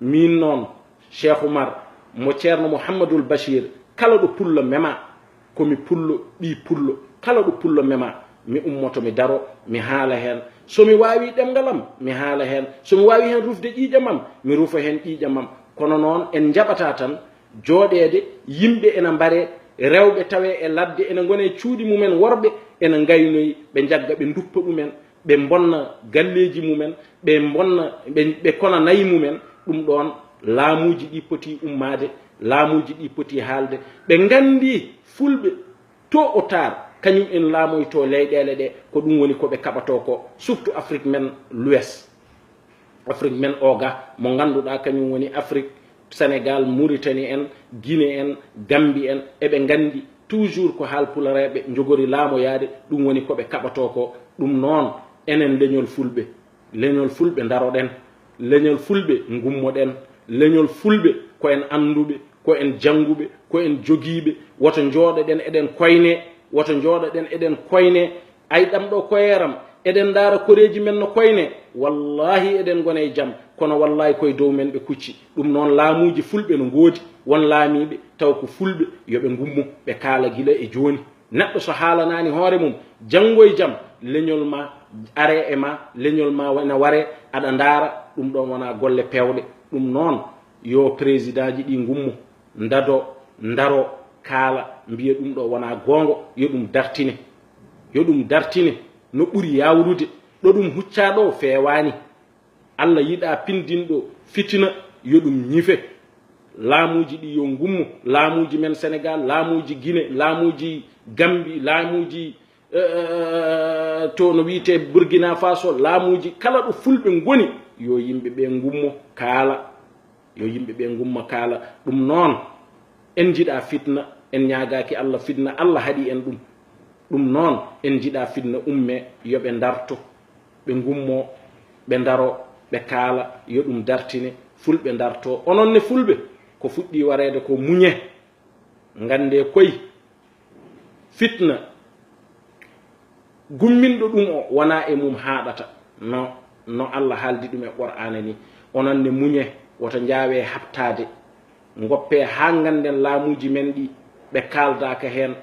min noon Cheikh Oumar mo Thierno Mouhamadoul Bachir kala ɗo pullo mema komi pullo ɓi pullo kala ɗo pullo mema mi ummoto mi daro mi haala hen somi wawi ɗemgalam mi haala hen somi wawi hen rufde ƴiƴamam mi rufa hen ƴiƴamam kono noon en jaɓata tan jooɗede yimɓe ena mbare rewɓe tawe e ladde ene gone cuuɗi mumen worɓe ene gaynoyi ɓe jagga ɓe duppa ɗumen ɓe bonna galleji mumen ɓe bonna ɓe kona nayi mumen ɗum ɗon laamuji ɗi poti ummade laamuji ɗi poti haalde ɓe gandi fulɓe tôt ou tard kañum en laamoyto leyɗele ɗe ko ɗum woni koɓe kaɓato ko surtout Afrique men l'Ouest Afrique men oga mo ganduɗa kañum woni Afrique Sénégal Mauritanie en Guinée en Gambie en eɓe gandi toujours ko haalpulareɓe jogori laamoyade ɗum woni koɓe kaɓato ko ɗum noon enen leñol fulɓe daroɗen leñol fulɓe gummoɗen leñol fulɓe ko en anduɓe ko en janguɓe ko en jogiɓe woto jooɗoɗen eɗen koyne woto jooɗoɗen eɗen koyne ayɗam ɗo koyeram eɗen daara koreji men no koyne wallahi eɗen gone e jaam kono wallahi koye dow men ɓe kucci ɗum noon laamuji fulɓe no goodi won laamiɓe taw ko fulɓe yoɓe gummu ɓe kaala gila e joni neɗɗo so haalanani hoore mum janggo e jaam leñol ma are e ma leñol ma wana ware aɗa ndaara ɗum ɗon wona golle pewɗe ɗum noon yo président ji ɗi gummu ndaro kaala mbiya ɗum ɗo wona gongo yo ɗum dartine no ɓuri yawrude ɗo ɗum huccaɗo fewani Allah yiɗa pindinɗo fitina yo ɗum ñife laamuji ɗi yo gummu laamuji men Sénégal laamuji Guinée laamuji Gambie laamuji to no wiyete Burkina Faso laamuji kala ɗo fulɓe goni yo yimɓeɓe gummo kaala ɗum noon en jiɗa fitna en ñagaki Allah fitna Allah haɗi en ɗum noon en jiɗa fitna umme yoɓe darto ɓe gummo ɓe daro ɓe kaala yo ɗum dartine fulɓe darto ononne fulɓe ko fuɗɗi warede ko muñe gande koye fitna gumminɗo ɗum o wona e mum haɗata no Allah haaldi ɗum e Qur'ana ni ononne muñe woto jaawe habtade goppe ha ganden laamuji men ɗi ɓe kaaldaka hen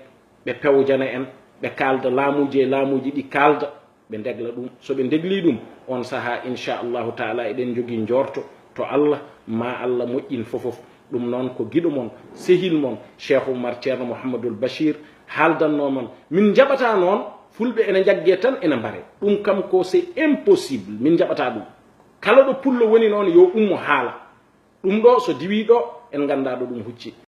ɓe pewjana en ɓe kalda laamuji ɗi kalda ɓe degla ɗum soɓe degli ɗum on saaha inchallahu taala eɗen jogui jorto to Allah ma Allah moƴƴin fofof ɗum noon ko guiɗo mon sehil mon Cheikh Oumar Thierno Mouhamadoul Bachir haaldanno mon min jaɓata noon fulɓe ene jagge tan ene mbare ɗum kam ko c'est impossible min jaɓata ɗum kala ɗo pullo woni noon yo ummo haala ɗum ɗo so diwi ɗo en ganda ɗo ɗum hucci